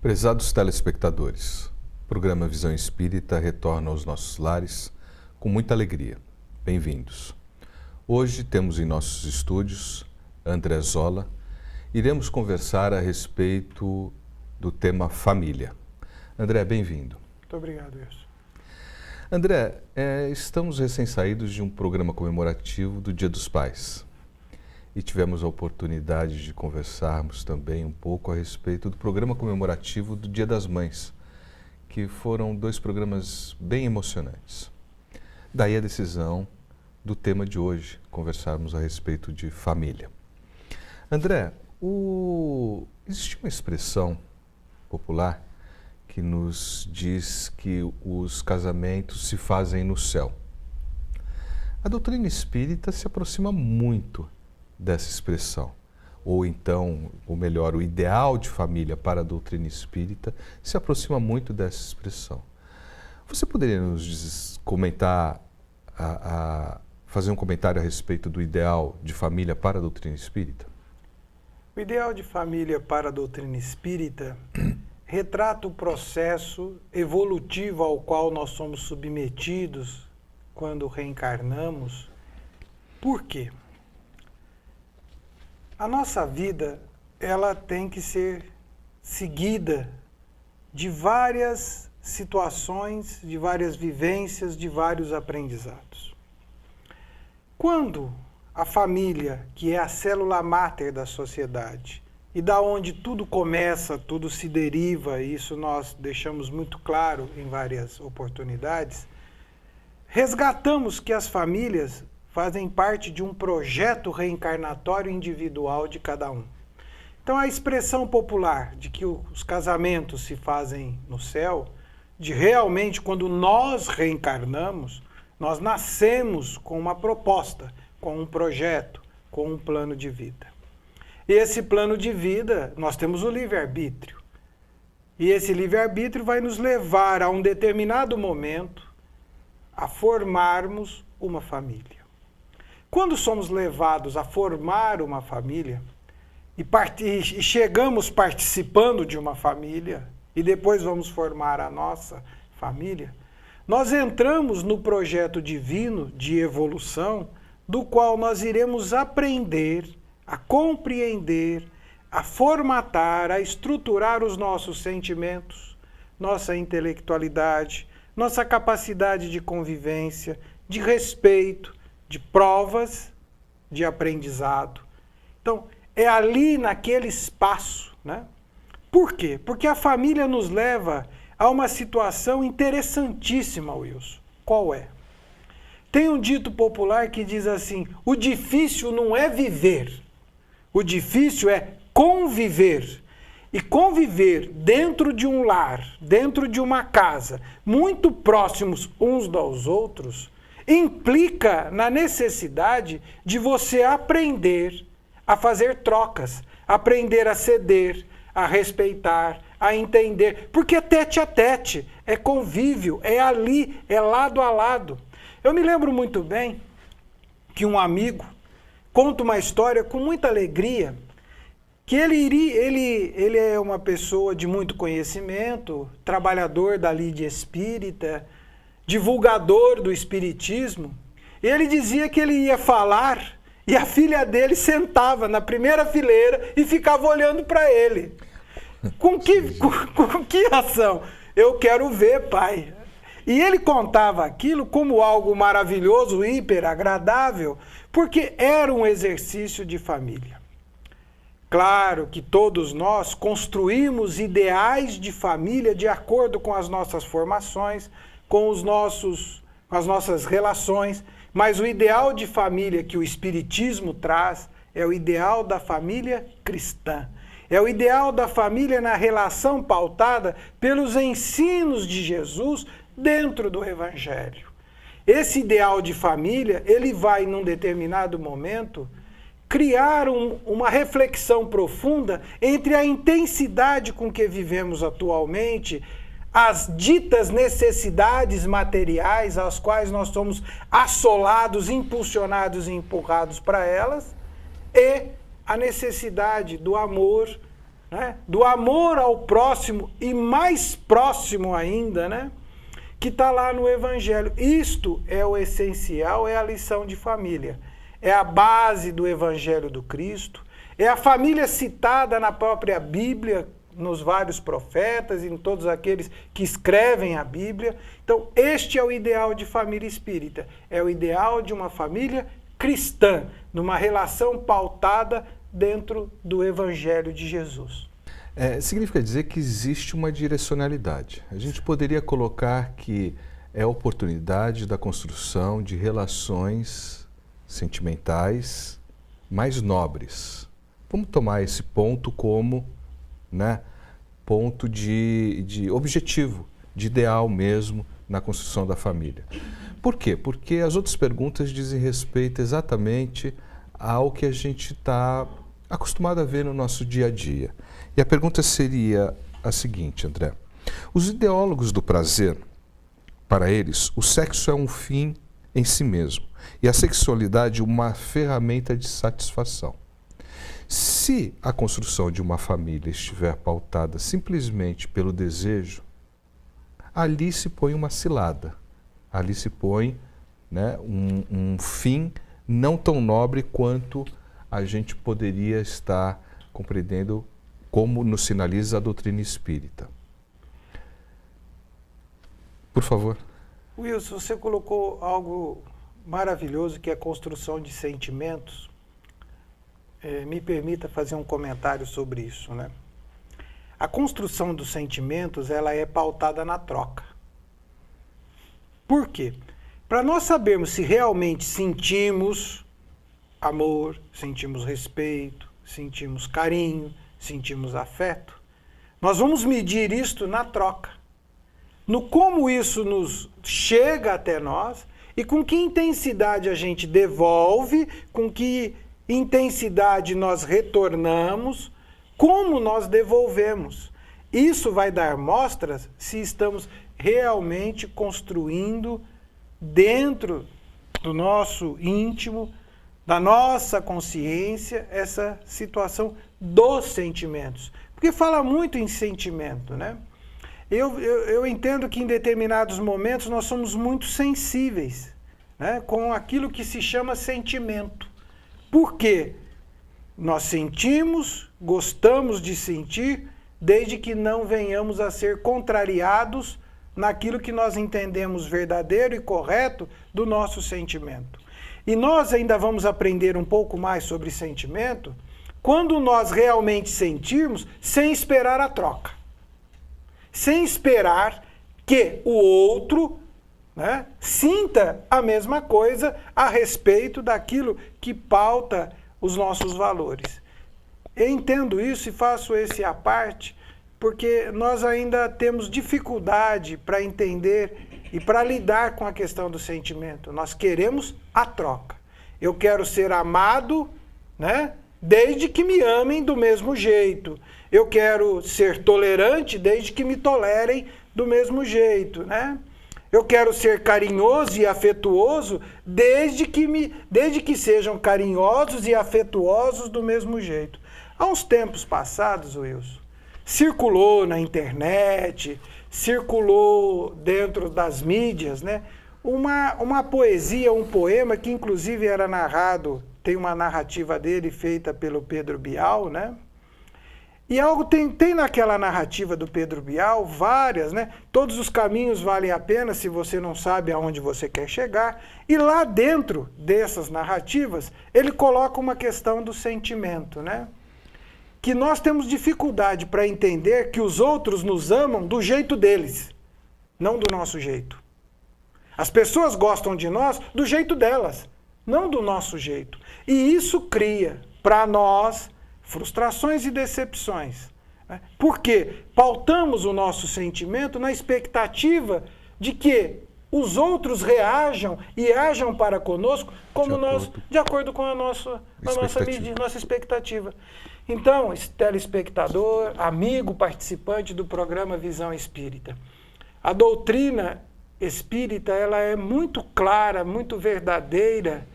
Prezados telespectadores, o programa Visão Espírita retorna aos nossos lares com muita alegria. Bem-vindos. Hoje temos em nossos estúdios André Zola. Iremos conversar a respeito do tema família. André, bem-vindo. Muito obrigado, Wilson. André, estamos recém-saídos de um programa comemorativo do Dia dos Pais. E tivemos a oportunidade de conversarmos também um pouco a respeito do programa comemorativo do Dia das Mães, que foram dois programas bem emocionantes. Daí a decisão do tema de hoje, conversarmos a respeito de família. André, existe uma expressão popular que nos diz que os casamentos se fazem no céu. A doutrina espírita se aproxima muito dessa expressão, ou então, ou melhor, o ideal de família para a doutrina espírita se aproxima muito dessa expressão. Você poderia nos comentar, fazer um comentário a respeito do ideal de família para a doutrina espírita? O ideal de família para a doutrina espírita retrata o processo evolutivo ao qual nós somos submetidos quando reencarnamos. Por quê? A nossa vida, ela tem que ser seguida de várias situações, de várias vivências, de vários aprendizados. Quando a família, que é a célula máter da sociedade, e da onde tudo começa, tudo se deriva, e isso nós deixamos muito claro em várias oportunidades, resgatamos que as famílias fazem parte de um projeto reencarnatório individual de cada um. Então a expressão popular de que os casamentos se fazem no céu, de realmente quando nós reencarnamos, nós nascemos com uma proposta, com um projeto, com um plano de vida. E esse plano de vida, nós temos o livre-arbítrio. E esse livre-arbítrio vai nos levar a um determinado momento a formarmos uma família. Quando somos levados a formar uma família e chegamos participando de uma família e depois vamos formar a nossa família, nós entramos no projeto divino de evolução do qual nós iremos aprender a compreender, a formatar, a estruturar os nossos sentimentos, nossa intelectualidade, nossa capacidade de convivência, de respeito, de provas, de aprendizado. Então, é ali naquele espaço, né? Por quê? Porque a família nos leva a uma situação interessantíssima, Wilson. Qual é? Tem um dito popular que diz assim: o difícil não é viver, o difícil é conviver. E conviver dentro de um lar, dentro de uma casa, muito próximos uns dos outros, implica na necessidade de você aprender a fazer trocas, aprender a ceder, a respeitar, a entender, porque é tete a tete, é convívio, é ali, é lado a lado. Eu me lembro muito bem que um amigo conta uma história com muita alegria, que ele é uma pessoa de muito conhecimento, trabalhador da lide espírita, divulgador do espiritismo. Ele dizia que ele ia falar e a filha dele sentava na primeira fileira e ficava olhando para ele. Com que ação? Eu quero ver, pai. E ele contava aquilo como algo maravilhoso, hiper agradável, porque era um exercício de família. Claro que todos nós construímos ideais de família de acordo com as nossas formações, com as nossas relações, mas o ideal de família que o Espiritismo traz é o ideal da família cristã. É o ideal da família na relação pautada pelos ensinos de Jesus dentro do Evangelho. Esse ideal de família, ele vai, num determinado momento, criar uma reflexão profunda entre a intensidade com que vivemos atualmente, as ditas necessidades materiais às quais nós somos assolados, impulsionados e empurrados para elas, e a necessidade do amor, né? Do amor ao próximo e mais próximo ainda, né? Que está lá no Evangelho. Isto é o essencial, é a lição de família. É a base do Evangelho do Cristo. É a família citada na própria Bíblia, nos vários profetas e em todos aqueles que escrevem a Bíblia. Então, este é o ideal de família espírita. É o ideal de uma família cristã, numa relação pautada dentro do Evangelho de Jesus. Significa dizer que existe uma direcionalidade. A gente poderia colocar que é a oportunidade da construção de relações sentimentais mais nobres. Vamos tomar esse ponto como, né, ponto de objetivo, de ideal mesmo na construção da família. Por quê? Porque as outras perguntas dizem respeito exatamente ao que a gente está acostumado a ver no nosso dia a dia. E a pergunta seria a seguinte, André. Os ideólogos do prazer, para eles, o sexo é um fim em si mesmo e a sexualidade uma ferramenta de satisfação. Se a construção de uma família estiver pautada simplesmente pelo desejo, ali se põe uma cilada, ali se põe, né, um fim não tão nobre quanto a gente poderia estar compreendendo como nos sinaliza a doutrina espírita. Por favor. Wilson, você colocou algo maravilhoso que é a construção de sentimentos. Me permita fazer um comentário sobre isso, né? A construção dos sentimentos, ela é pautada na troca. Por quê? Para nós sabermos se realmente sentimos amor, sentimos respeito, sentimos carinho, sentimos afeto, nós vamos medir isto na troca. No como isso nos chega até nós e com que intensidade a gente devolve, com que intensidade nós retornamos, como nós devolvemos. Isso vai dar mostras se estamos realmente construindo dentro do nosso íntimo, da nossa consciência, essa situação dos sentimentos. Porque fala muito em sentimento, né? Eu entendo que em determinados momentos nós somos muito sensíveis, né, com aquilo que se chama sentimento. Por quê? Nós sentimos, gostamos de sentir, desde que não venhamos a ser contrariados naquilo que nós entendemos verdadeiro e correto do nosso sentimento. E nós ainda vamos aprender um pouco mais sobre sentimento quando nós realmente sentirmos sem esperar a troca. Sem esperar que o outro, né, sinta a mesma coisa a respeito daquilo que pauta os nossos valores. Eu entendo isso e faço esse à parte porque nós ainda temos dificuldade para entender e para lidar com a questão do sentimento. Nós queremos a troca. Eu quero ser amado, né, desde que me amem do mesmo jeito. Eu quero ser tolerante desde que me tolerem do mesmo jeito, né? Eu quero ser carinhoso e afetuoso desde que sejam carinhosos e afetuosos do mesmo jeito. Há uns tempos passados, Wilson, circulou na internet, circulou dentro das mídias, né, uma poesia, um poema que inclusive era narrado, tem uma narrativa dele feita pelo Pedro Bial, né? E algo tem naquela narrativa do Pedro Bial, várias, né? Todos os caminhos valem a pena se você não sabe aonde você quer chegar. E lá dentro dessas narrativas, ele coloca uma questão do sentimento, né? Que nós temos dificuldade para entender que os outros nos amam do jeito deles, não do nosso jeito. As pessoas gostam de nós do jeito delas, não do nosso jeito. E isso cria para nós frustrações e decepções. Por quê? Pautamos o nosso sentimento na expectativa de que os outros reajam e ajam para conosco como de acordo com a nossa expectativa. Então, telespectador, amigo, participante do programa Visão Espírita, a doutrina espírita ela é muito clara, muito verdadeira,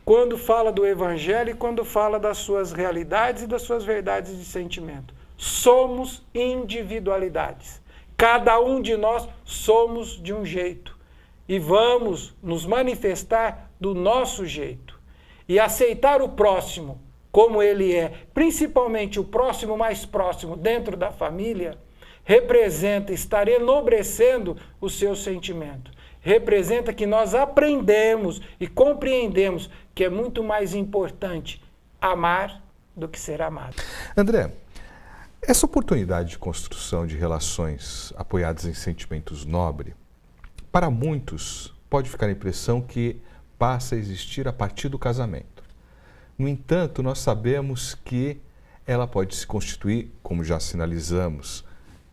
quando fala do Evangelho e quando fala das suas realidades e das suas verdades de sentimento. somos individualidades. Cada um de nós somos de um jeito e vamos nos manifestar do nosso jeito. E aceitar o próximo como ele é, principalmente o próximo mais próximo dentro da família, representa estar enobrecendo o seu sentimento. Representa que nós aprendemos e compreendemos que é muito mais importante amar do que ser amado. André, essa oportunidade de construção de relações apoiadas em sentimentos nobres, para muitos pode ficar a impressão que passa a existir a partir do casamento. No entanto, nós sabemos que ela pode se constituir, como já sinalizamos,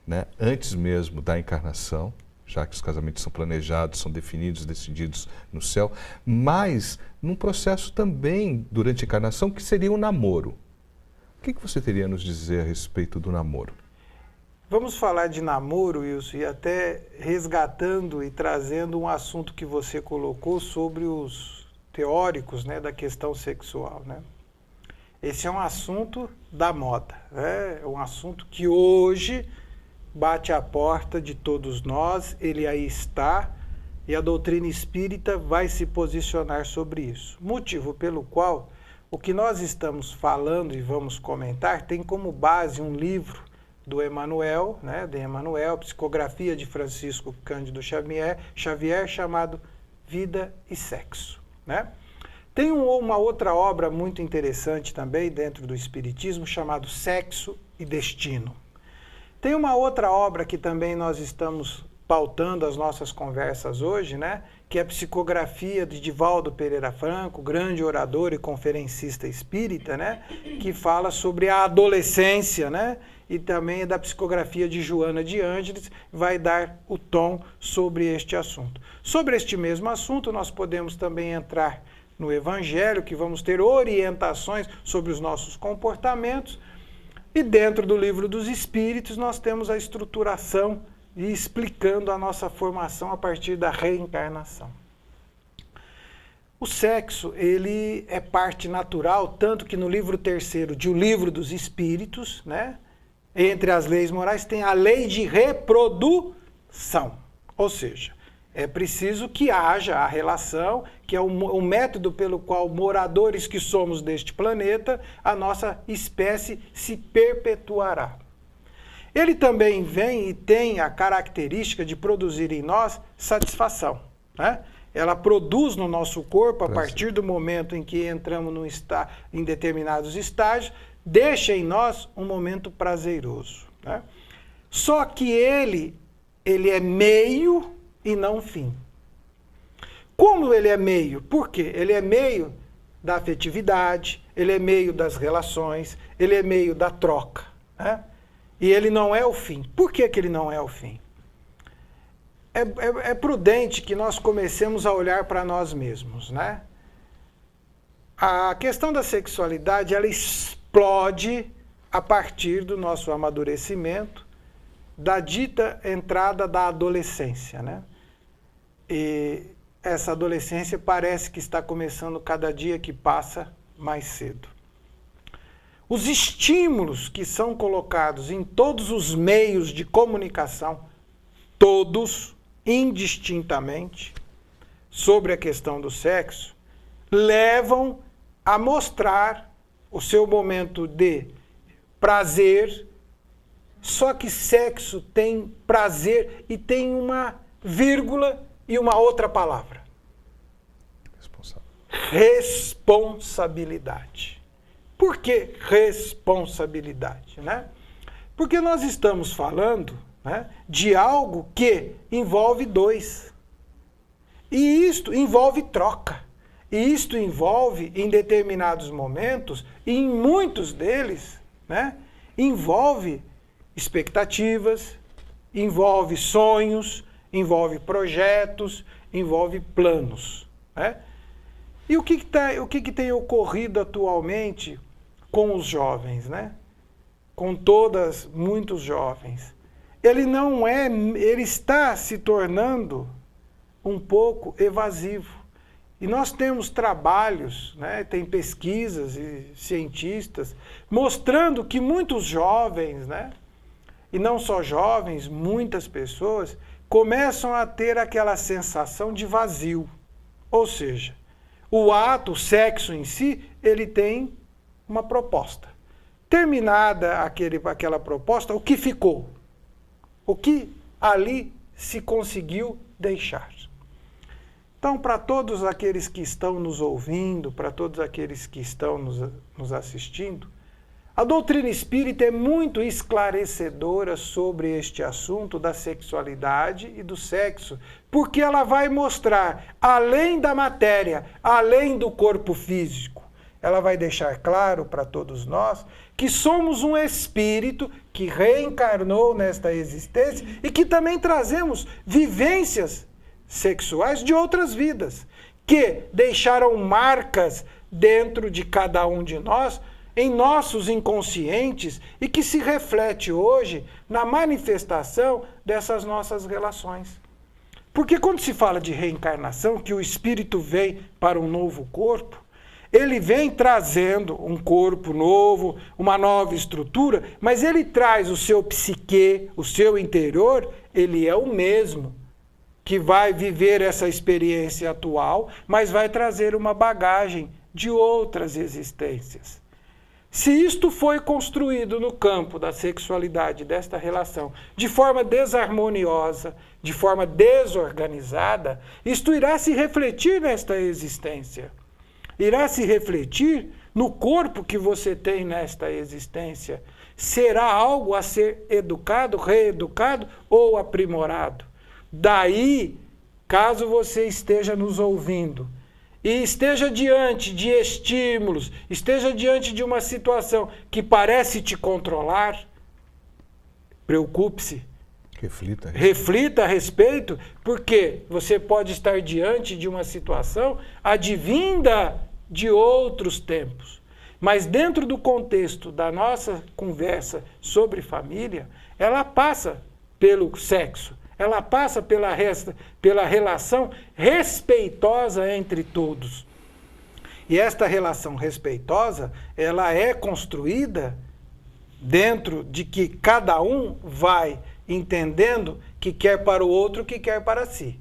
né, antes mesmo da encarnação, já que os casamentos são planejados, são definidos, decididos no céu, mas num processo também durante a encarnação que seria um namoro. O que você teria a nos dizer a respeito do namoro? Vamos falar de namoro, Wilson, e até resgatando e trazendo um assunto que você colocou sobre os teóricos, né, da questão sexual, né? Esse é um assunto da moda, né? É um assunto que hoje bate à porta de todos nós, ele aí está, e a doutrina espírita vai se posicionar sobre isso. Motivo pelo qual o que nós estamos falando e vamos comentar tem como base um livro do Emmanuel, né, de Emmanuel, Psicografia de Francisco Cândido Xavier, chamado Vida e Sexo, né? Tem uma outra obra muito interessante também dentro do Espiritismo, chamado Sexo e Destino. Tem uma outra obra que também nós estamos pautando as nossas conversas hoje, né, que é a Psicografia de Divaldo Pereira Franco, grande orador e conferencista espírita, né, que fala sobre a adolescência, né, e também da Psicografia de Joana de Ângeles, vai dar o tom sobre este assunto. Sobre este mesmo assunto, nós podemos também entrar no Evangelho, que vamos ter orientações sobre os nossos comportamentos, e dentro do Livro dos Espíritos nós temos a estruturação e explicando a nossa formação a partir da reencarnação. O sexo, ele é parte natural, tanto que no livro 3º de O Livro dos Espíritos, né, entre as leis morais, tem a lei de reprodução. Ou seja, é preciso que haja a relação, que é o método pelo qual moradores que somos deste planeta, a nossa espécie se perpetuará. Ele também vem e tem a característica de produzir em nós satisfação, né? Ela produz no nosso corpo, a partir do momento em que entramos em determinados estágios, deixa em nós um momento prazeroso, né? Só que ele é meio e não fim. Como ele é meio? Por quê? Ele é meio da afetividade, ele é meio das relações, ele é meio da troca, né? E ele não é o fim. Por que que ele não é o fim? É prudente que nós comecemos a olhar para nós mesmos, né? A questão da sexualidade, ela explode a partir do nosso amadurecimento, da dita entrada da adolescência, né? E essa adolescência parece que está começando cada dia que passa mais cedo. Os estímulos que são colocados em todos os meios de comunicação, todos, indistintamente, sobre a questão do sexo, levam a mostrar o seu momento de prazer, só que sexo tem prazer e tem uma vírgula e uma outra palavra. Responsabilidade. Por que responsabilidade, né? Porque nós estamos falando, né, de algo que envolve dois. E isto envolve troca. E isto envolve, em determinados momentos, e em muitos deles, né, envolve expectativas, envolve sonhos, envolve projetos, envolve planos, né? E o que tem ocorrido atualmente com os jovens, né? Com muitos jovens. Ele está se tornando um pouco evasivo. E nós temos trabalhos, né, tem pesquisas e cientistas mostrando que muitos jovens, né, e não só jovens, muitas pessoas, começam a ter aquela sensação de vazio. Ou seja, o ato, o sexo em si, ele tem uma proposta. Terminada aquela proposta, o que ficou? O que ali se conseguiu deixar? Então, para todos aqueles que estão nos ouvindo, para todos aqueles que estão nos assistindo, a doutrina espírita é muito esclarecedora sobre este assunto da sexualidade e do sexo, porque ela vai mostrar, além da matéria, além do corpo físico, ela vai deixar claro para todos nós que somos um espírito que reencarnou nesta existência e que também trazemos vivências sexuais de outras vidas, que deixaram marcas dentro de cada um de nós, em nossos inconscientes, e que se reflete hoje na manifestação dessas nossas relações. Porque quando se fala de reencarnação, que o espírito vem para um novo corpo, ele vem trazendo um corpo novo, uma nova estrutura, mas ele traz o seu psique, o seu interior, ele é o mesmo, que vai viver essa experiência atual, mas vai trazer uma bagagem de outras existências. Se isto foi construído no campo da sexualidade, desta relação, de forma desarmoniosa, de forma desorganizada, isto irá se refletir nesta existência. Irá se refletir no corpo que você tem nesta existência. Será algo a ser educado, reeducado ou aprimorado. Daí, caso você esteja nos ouvindo e esteja diante de estímulos, esteja diante de uma situação que parece te controlar, preocupe-se. Reflita a respeito, porque você pode estar diante de uma situação advinda de outros tempos. Mas dentro do contexto da nossa conversa sobre família, ela passa pelo sexo. Ela passa pela relação respeitosa entre todos. E esta relação respeitosa, ela é construída dentro de que cada um vai entendendo que quer para o outro o que quer para si.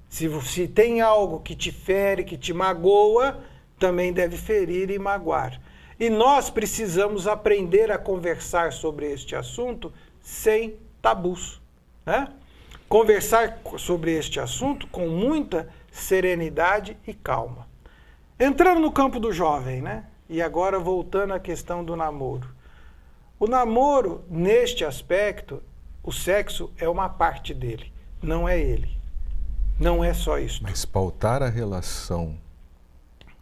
Se tem algo que te fere, que te magoa, também deve ferir e magoar. E nós precisamos aprender a conversar sobre este assunto sem tabus. Né? Conversar sobre este assunto com muita serenidade e calma. Entrando no campo do jovem, né? E agora voltando à questão do namoro. O namoro, neste aspecto, o sexo é uma parte dele, não é ele. Não é só isso. Mas pautar a relação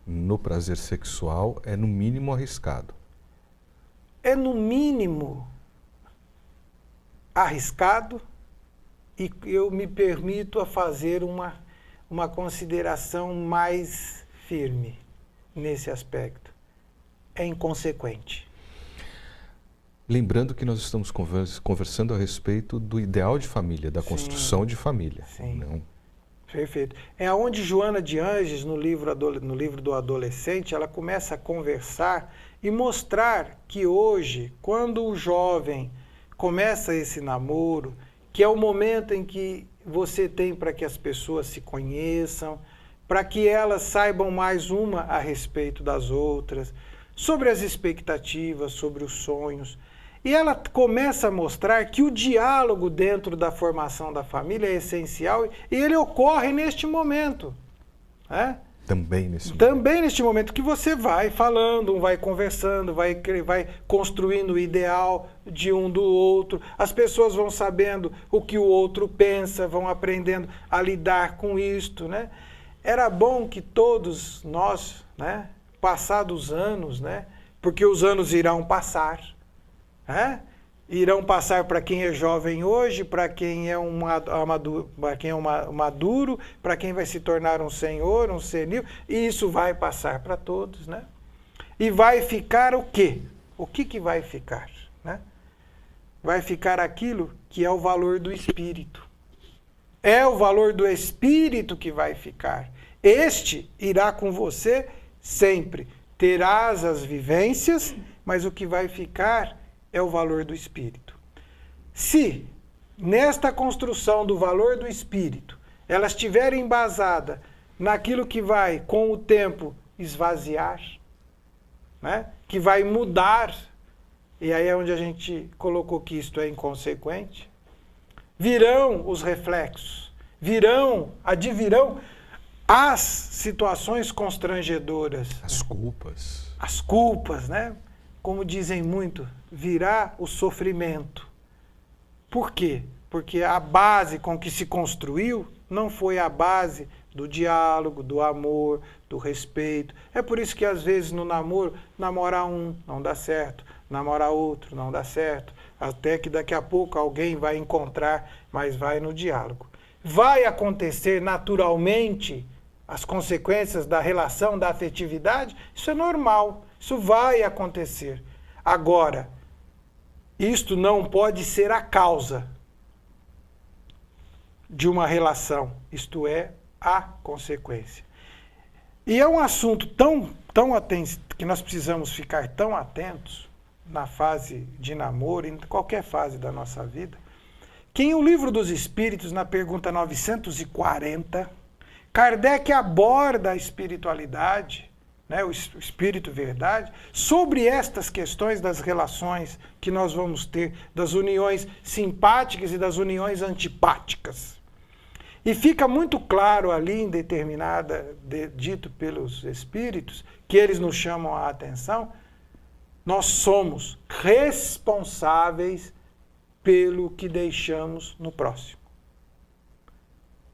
no prazer sexual é no mínimo arriscado. É no mínimo arriscado. E eu me permito a fazer uma consideração mais firme nesse aspecto. É inconsequente. Lembrando que nós estamos conversando a respeito do ideal de família, da construção de família. Sim. Não? Perfeito. É onde Joana de Ângeles, no livro do Adolescente, ela começa a conversar e mostrar que hoje, quando o jovem começa esse namoro, que é o momento em que você tem para que as pessoas se conheçam, para que elas saibam mais uma a respeito das outras, sobre as expectativas, sobre os sonhos. E ela começa a mostrar que o diálogo dentro da formação da família é essencial e ele ocorre neste momento. Né? Também neste momento que você vai falando, vai conversando, vai construindo o ideal de um do outro. As pessoas vão sabendo o que o outro pensa, vão aprendendo a lidar com isto. Né? Era bom que todos nós, né, passados anos, né, porque os anos irão passar, né? Irão passar para quem é jovem hoje, para quem é maduro, para quem vai se tornar um senhor, um senil, e isso vai passar para todos, né? E vai ficar o quê? O que vai ficar? Né? Vai ficar aquilo que é o valor do espírito. É o valor do espírito que vai ficar. Este irá com você sempre. Terás as vivências, mas o que vai ficar é o valor do espírito. Se nesta construção do valor do espírito ela estiver embasada naquilo que vai, com o tempo, esvaziar, né? Que vai mudar, e aí é onde a gente colocou que isto é inconsequente, virão os reflexos, advirão as situações constrangedoras. As culpas, né? Como dizem muito, virá o sofrimento. Por quê? Porque a base com que se construiu não foi a base do diálogo, do amor, do respeito. É por isso que às vezes no namoro, namorar um não dá certo, namorar outro não dá certo, até que daqui a pouco alguém vai encontrar, mas vai no diálogo. Vai acontecer naturalmente as consequências da relação, da afetividade, isso é normal, isso vai acontecer. Agora, isto não pode ser a causa de uma relação, isto é a consequência. E é um assunto que nós precisamos ficar tão atentos na fase de namoro, em qualquer fase da nossa vida, que em O Livro dos Espíritos, na pergunta 940, Kardec aborda a espiritualidade, né, o espírito verdade, sobre estas questões das relações que nós vamos ter, das uniões simpáticas e das uniões antipáticas. E fica muito claro ali, dito pelos espíritos, que eles nos chamam a atenção, nós somos responsáveis pelo que deixamos no próximo.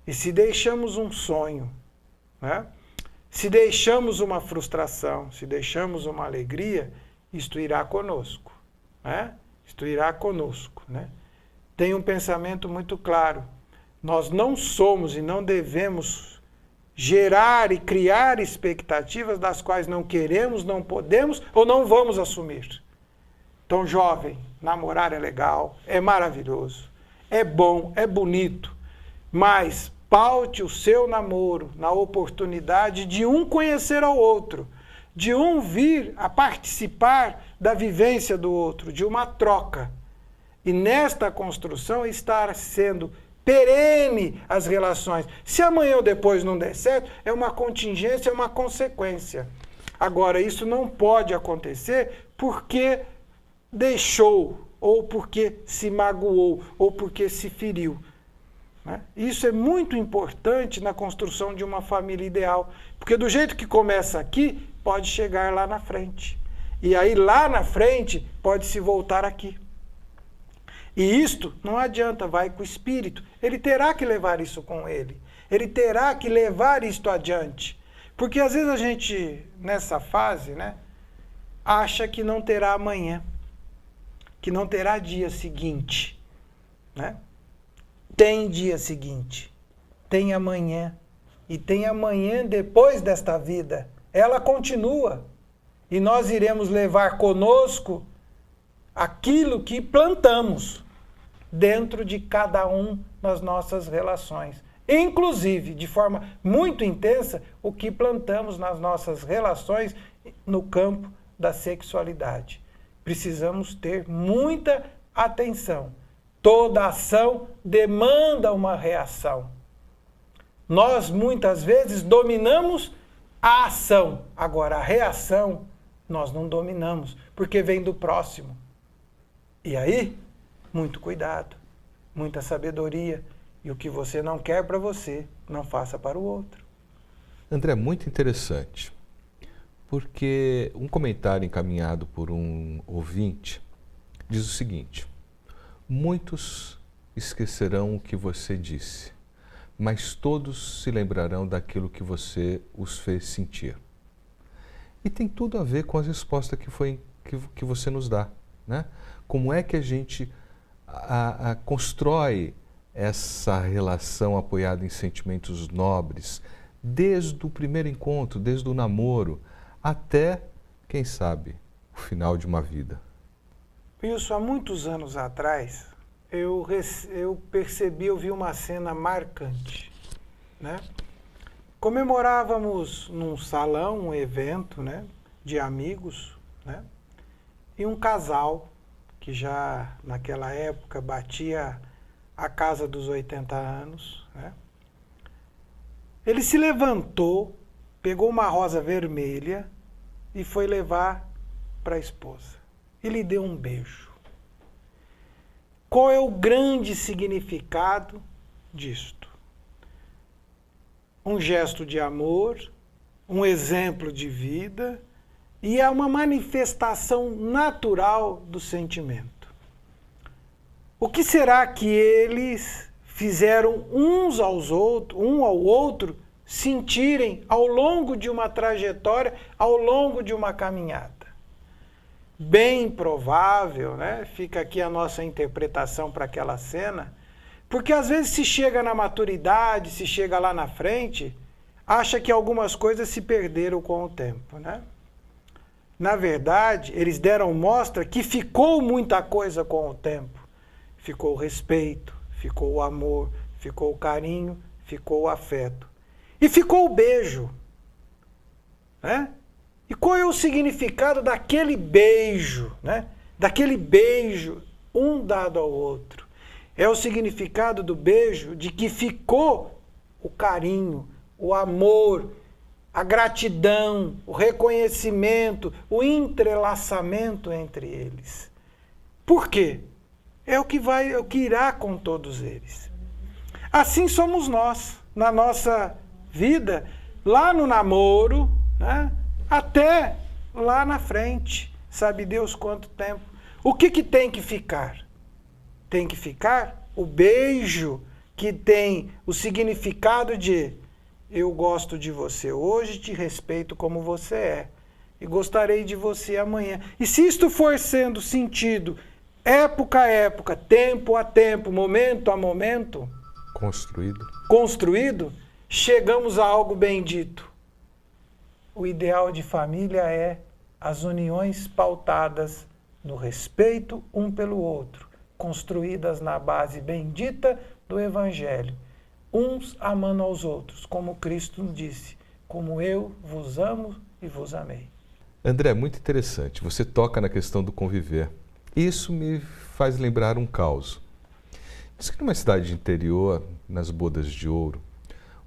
E se deixamos um sonho, né? Se deixamos uma frustração, se deixamos uma alegria, isto irá conosco. Né? Isto irá conosco. Né? Tem um pensamento muito claro. Nós não somos e não devemos gerar e criar expectativas das quais não queremos, não podemos ou não vamos assumir. Então, jovem, namorar é legal, é maravilhoso, é bom, é bonito, mas paute o seu namoro na oportunidade de um conhecer ao outro, de um vir a participar da vivência do outro, de uma troca. E nesta construção estar sendo perene as relações. Se amanhã ou depois não der certo, é uma contingência, é uma consequência. Agora, isso não pode acontecer porque deixou, ou porque se magoou, ou porque se feriu. Isso é muito importante na construção de uma família ideal, porque do jeito que começa aqui, pode chegar lá na frente. E aí lá na frente, pode se voltar aqui. E isto não adianta, vai com o espírito. Ele terá que levar isso com ele. Ele terá que levar isto adiante. Porque às vezes a gente, nessa fase, né, acha que não terá amanhã, que não terá dia seguinte, né? Tem dia seguinte, tem amanhã, e tem amanhã depois desta vida. Ela continua, e nós iremos levar conosco aquilo que plantamos dentro de cada um das nossas relações. Inclusive, de forma muito intensa, o que plantamos nas nossas relações no campo da sexualidade. Precisamos ter muita atenção. Toda ação demanda uma reação. Nós, muitas vezes, dominamos a ação. Agora, a reação, nós não dominamos, porque vem do próximo. E aí, muito cuidado, muita sabedoria. E o que você não quer para você, não faça para o outro. André, muito interessante. Porque um comentário encaminhado por um ouvinte diz o seguinte: muitos esquecerão o que você disse, mas todos se lembrarão daquilo que você os fez sentir. E tem tudo a ver com a resposta que você nos dá, né? Como é que a gente constrói essa relação apoiada em sentimentos nobres, desde o primeiro encontro, desde o namoro, até, quem sabe, o final de uma vida. Isso, há muitos anos atrás, eu vi uma cena marcante, né? comemorávamos num salão, um evento, né, de amigos, né, e um casal que já naquela época batia a casa dos 80 anos, né, ele se levantou, pegou uma rosa vermelha e foi levar para a esposa. E lhe deu um beijo. Qual é o grande significado disto? Um gesto de amor, um exemplo de vida e é uma manifestação natural do sentimento. O que será que eles fizeram uns aos outros, um ao outro, sentirem ao longo de uma trajetória, ao longo de uma caminhada? Bem provável, né? Fica aqui a nossa interpretação para aquela cena, porque às vezes se chega na maturidade, se chega lá na frente, acha que algumas coisas se perderam com o tempo, né? Na verdade, eles deram mostra que ficou muita coisa com o tempo. Ficou o respeito, ficou o amor, ficou o carinho, ficou o afeto. E ficou o beijo, né? E qual é o significado daquele beijo, né? Daquele beijo, um dado ao outro? É o significado do beijo de que ficou o carinho, o amor, a gratidão, o reconhecimento, o entrelaçamento entre eles. Por quê? É o que irá com todos eles. Assim somos nós, na nossa vida, lá no namoro, né? Até lá na frente, sabe Deus quanto tempo. O que tem que ficar? Tem que ficar o beijo que tem o significado de eu gosto de você hoje, te respeito como você é e gostarei de você amanhã. E se isto for sendo sentido época a época, tempo a tempo, momento a momento, construído, chegamos a algo bendito. O ideal de família é as uniões pautadas no respeito um pelo outro, construídas na base bendita do Evangelho, uns amando aos outros, como Cristo disse, como eu vos amo e vos amei. André, muito interessante. Você toca na questão do conviver. Isso me faz lembrar um caos. Diz que numa cidade interior, nas Bodas de Ouro,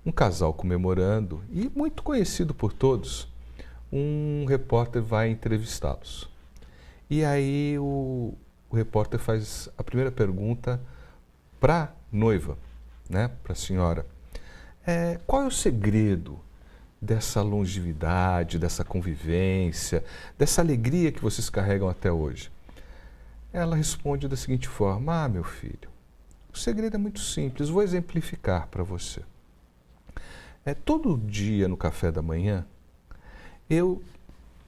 um casal comemorando, e muito conhecido por todos, um repórter vai entrevistá-los. E aí o repórter faz a primeira pergunta para a noiva, né, para a senhora. Qual é o segredo dessa longevidade, dessa convivência, dessa alegria que vocês carregam até hoje? Ela responde da seguinte forma: meu filho, o segredo é muito simples, vou exemplificar para você. Todo dia no café da manhã, eu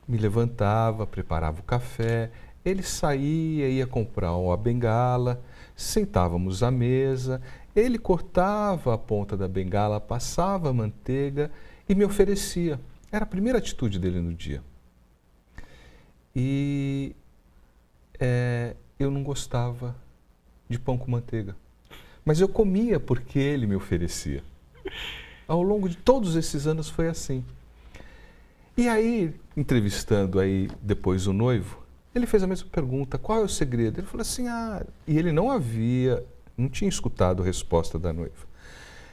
me levantava, preparava o café, ele saía, ia comprar uma bengala, sentávamos à mesa, ele cortava a ponta da bengala, passava a manteiga e me oferecia. Era a primeira atitude dele no dia. E eu não gostava de pão com manteiga, mas eu comia porque ele me oferecia. Ao longo de todos esses anos foi assim. E aí, entrevistando aí depois o noivo, ele fez a mesma pergunta: qual é o segredo? Ele falou assim, e ele não tinha escutado a resposta da noiva.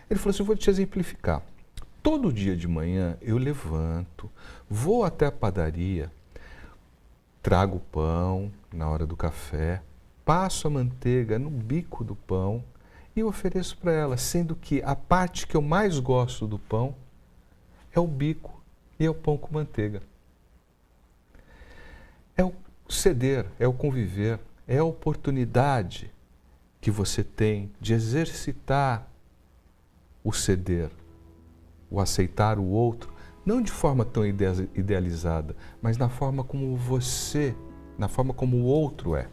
Ele falou assim: vou te exemplificar. Todo dia de manhã eu levanto, vou até a padaria, trago o pão na hora do café, passo a manteiga no bico do pão e ofereço para ela, sendo que a parte que eu mais gosto do pão é o bico e é o pão com manteiga. É o ceder, é o conviver, é a oportunidade que você tem de exercitar o ceder, o aceitar o outro, não de forma tão idealizada, mas na forma como na forma como o outro é.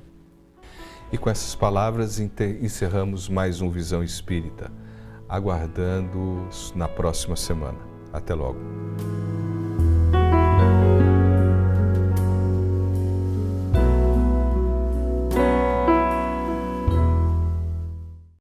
E com essas palavras encerramos mais um Visão Espírita, aguardando na próxima semana. Até logo.